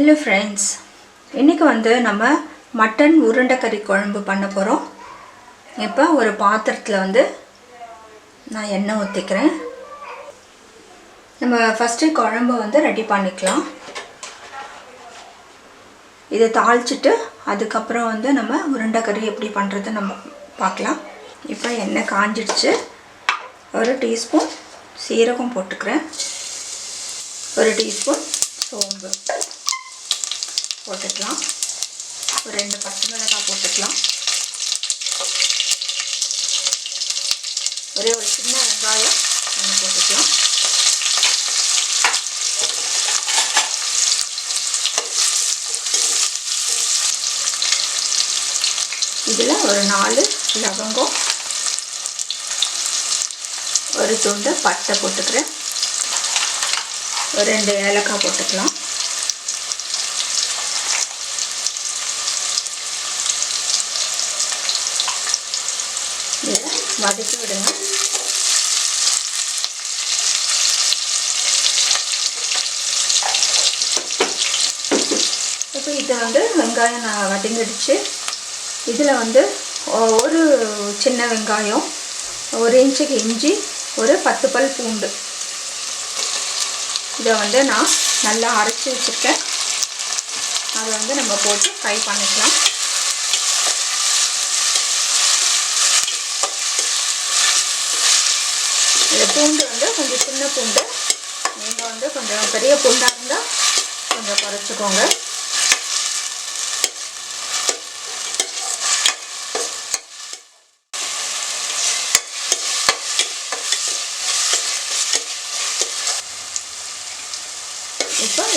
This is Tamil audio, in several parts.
ஹலோ ஃப்ரெண்ட்ஸ், இன்றைக்கி நம்ம மட்டன் உருண்டைக்கறி குழம்பு பண்ண போகிறோம். இப்போ ஒரு பாத்திரத்தில் நான் எண்ணெய் ஊற்றிக்கிறேன். நம்ம ஃபஸ்ட்டு குழம்பு ரெடி பண்ணிக்கலாம். இதை தாளிச்சிட்டு அதுக்கப்புறம் நம்ம உருண்டைக்கறி எப்படி பண்ணுறது நம்ம பார்க்கலாம். இப்போ எண்ணெய் காஞ்சிடுச்சு. ஒரு டீஸ்பூன் சீரகம் போட்டுக்கிறேன். ஒரு டீஸ்பூன் சோம்பு போட்டுக்கலாம். ஒரு 2 பச்சை மிளகாய் போட்டுக்கலாம். ஒரே ஒரு சின்ன வெங்காயம் ஒன்று போட்டுக்கலாம். இதில் ஒரு 4 லவங்கம், ஒரு துண்டு பட்டை போட்டுக்கிறேன். ஒரு 2 ஏலக்காய் போட்டுக்கலாம். இதை வதக்கி விடுங்க. இப்போ இதை வெங்காயம் நான் வதங்கிடுச்சு. இதில் ஒரு சின்ன வெங்காயம், 1 இன்ச்சுக்கு இஞ்சி, ஒரு 10 பல் பூண்டு, இதை நான் நல்லா அரைச்சி வச்சுருக்கேன். அதை நம்ம போட்டு ஃப்ரை பண்ணிக்கலாம். இந்த பூண்டு கொஞ்சம் சின்ன பூண்டு, நீங்கள் கொஞ்சம் பெரிய பூண்டாக இருந்தால் கொஞ்சம் குறைச்சிக்கோங்க.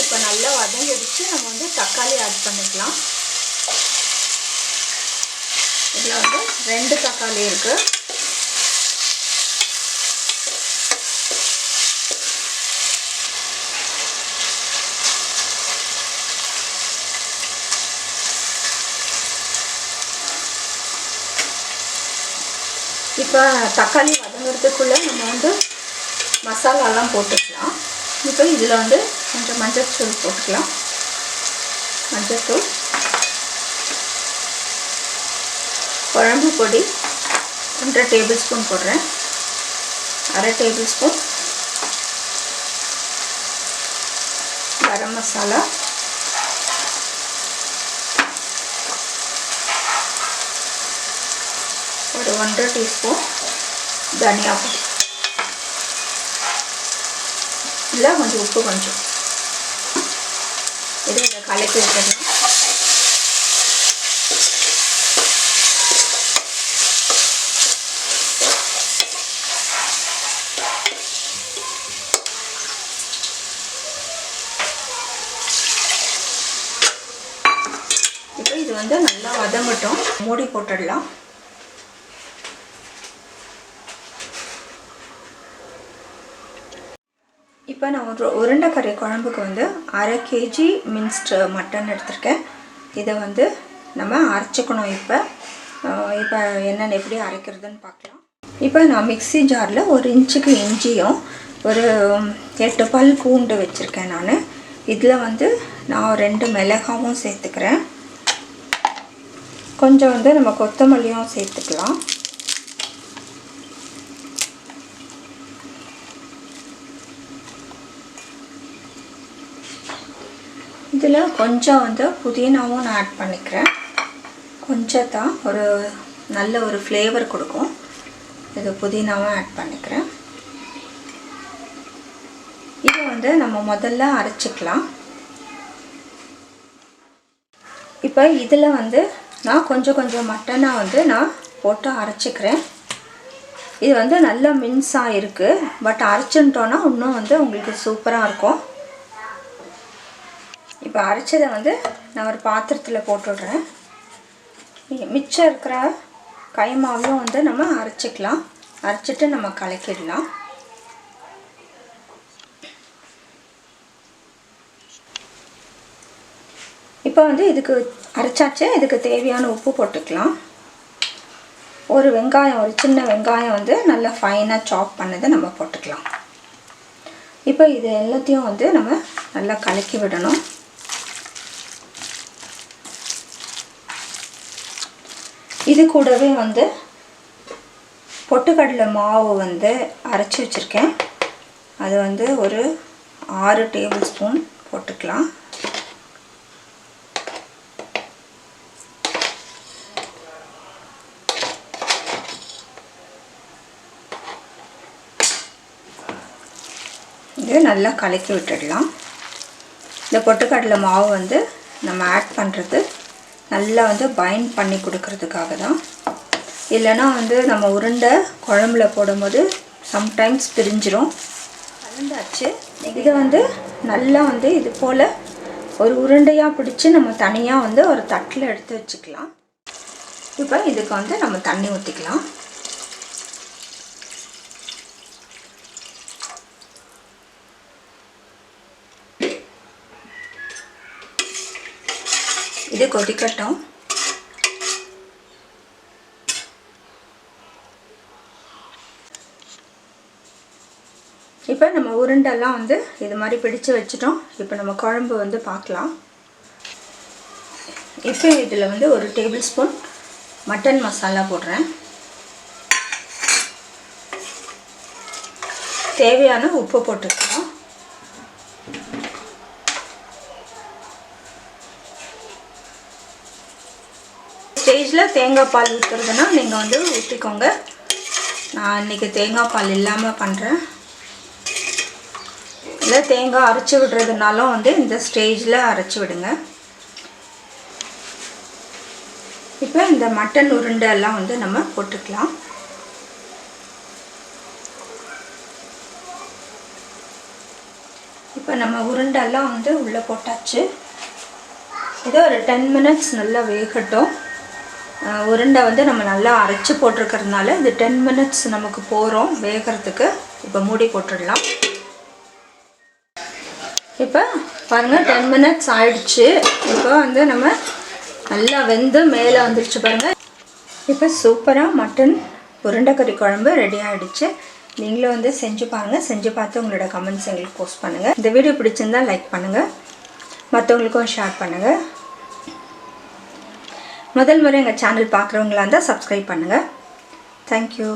இப்போ நல்லா வதங்கிடுச்சு. நம்ம தக்காளி ஆட் பண்ணிக்கலாம். இதில் 2 தக்காளி இருக்குது. இப்போ தக்காளி வதங்கிறதுக்குள்ளே நம்ம மசாலாலாம் போட்டுக்கலாம். இப்போ இதில் கொஞ்சம் மஞ்சள்தூள் போட்டுக்கலாம். மஞ்சள்தூள், குழம்பு பொடி 1/2 டேபிள் ஸ்பூன் போடுறேன். 1/2 டேபிள் ஸ்பூன் கரம் மசாலா, ஒரு 1/2 டீஸ்பூன் தனியா பொடி, இல்லை கொஞ்சம் உப்பு, கொஞ்சம் இதை கலக்கி வச்சிடலாம். இப்போ இது நல்லா வதங்கட்டும். மூடி போட்டுடலாம். இப்போ நான் ஒரு உருண்டைக்கறி குழம்புக்கு 1/2 kg மின்ஸ்டு மட்டன் எடுத்திருக்கேன். இதை நம்ம அரைச்சிக்கணும். இப்போ என்னென்ன எப்படி அரைக்கிறதுன்னு பார்க்கலாம். இப்போ நான் மிக்ஸி ஜாரில் 1 இன்ச்சுக்கு இஞ்சியும், ஒரு 8 பல் பூண்டு வச்சுருக்கேன். நான் இதில் நான் 2 மிளகாவும் சேர்த்துக்கிறேன். கொஞ்சம் நம்ம கொத்தமல்லியும் சேர்த்துக்கலாம். இதில் கொஞ்சம் புதினாவும் நான் ஆட் பண்ணிக்கிறேன். கொஞ்சம் தான், ஒரு நல்ல ஒரு ஃப்ளேவர் கொடுக்கும். இது புதினாவும் ஆட் பண்ணிக்கிறேன். இதை நம்ம முதல்ல அரைச்சிக்கலாம். இப்போ இதில் நான் கொஞ்சம் மட்டனாக நான் போட்டு அரைச்சிக்கிறேன். இது நல்ல மின்ஸாக இருக்குது. பட் அரைச்சுட்டோன்னா இன்னும் உங்களுக்கு சூப்பராக இருக்கும். இப்போ அரைச்சதை நான் ஒரு பாத்திரத்தில் போட்டுடுறேன். மிச்சம் இருக்கிற கைமாவையும் நம்ம அரைச்சிக்கலாம். அரைச்சிட்டு நம்ம கலக்கிடலாம். இப்போ இதுக்கு அரைச்சாச்சு. இதுக்கு தேவையான உப்பு போட்டுக்கலாம். ஒரு வெங்காயம், ஒரு சின்ன வெங்காயம் நல்லா ஃபைனாக சாப் பண்ணதை நம்ம போட்டுக்கலாம். இப்போ இது எல்லாத்தையும் நம்ம நல்லா கலக்கி விடணும். இது கூடவே வந்து பொட்டுக்கடலை மாவு வந்து அரைச்சி வச்சுருக்கேன். அது வந்து ஒரு 6 டேபிள் ஸ்பூன் போட்டுக்கலாம். இது நல்லா கலக்கி விட்டுடலாம். இந்த பொட்டுக்கடலை மாவு வந்து நம்ம ஆட் பண்ணுறது நல்லா வந்து பைண்ட் பண்ணி கொடுக்கறதுக்காக தான். இல்லைன்னா வந்து நம்ம உருண்டை குழம்புல போடும்போது சம்டைம்ஸ் பிரிஞ்சிரும். கலந்தாச்சு. இதை வந்து நல்லா வந்து இது போல் ஒரு உருண்டையாக பிடிச்சி நம்ம தனியாக வந்து ஒரு தட்டில் எடுத்து வச்சுக்கலாம். இப்போ இதுக்கு வந்து நம்ம தண்ணி ஊற்றிக்கலாம். இது கொதிக்கட்டும். இப்போ நம்ம உருண்டெல்லாம் வந்து இது மாதிரி பிடிச்சு வச்சிட்டோம். இப்போ நம்ம குழம்பு வந்து பார்க்கலாம். இப்போ இதில் வந்து ஒரு டேபிள் ஸ்பூன் மட்டன் மசாலா போடுறேன். தேவையான உப்பு போட்டுக்கலாம். ஸ்டேஜில் தேங்காய் பால் ஊற்றுறதுனா நீங்கள் வந்து ஊற்றிக்கோங்க. நான் இன்றைக்கி தேங்காய் பால் இல்லாமல் பண்ணுறேன். இல்லை தேங்காய் அரைச்சி விடுறதுனாலும் வந்து இந்த ஸ்டேஜில் அரைச்சி விடுங்க. இப்போ இந்த மட்டன் உருண்டை எல்லாம் வந்து நம்ம போட்டுக்கலாம். இப்போ நம்ம உருண்டெல்லாம் வந்து உள்ளே போட்டாச்சு. இது ஒரு 10 மினிட்ஸ் நல்லா வேகட்டும். உருண்டை வந்து நம்ம நல்லா அரைச்சி போட்டிருக்கிறதுனால இது 10 மினிட்ஸ் நமக்கு போகிறோம் வேகிறதுக்கு. இப்போ மூடி போட்டுடலாம். இப்போ பாருங்கள் 10 மினிட்ஸ் ஆயிடுச்சு. இப்போ வந்து நம்ம நல்லா வெந்து மேலே வந்துடுச்சு பாருங்கள். இப்போ சூப்பராக மட்டன் உருண்டைக்கறி குழம்பு ரெடி ஆகிடுச்சு. நீங்களும் வந்து செஞ்சு பாருங்கள். செஞ்சு பார்த்து உங்களோட கமெண்ட்ஸ் எங்களுக்கு போஸ்ட் பண்ணுங்கள். இந்த வீடியோ பிடிச்சிருந்தால் லைக் பண்ணுங்கள், மற்றவங்களுக்கும் ஷேர் பண்ணுங்கள். முதல் முறை எங்கள் சேனல் பார்க்குறவங்களா இருந்தால் சப்ஸ்கிரைப் பண்ணுங்கள். தேங்க்யூ.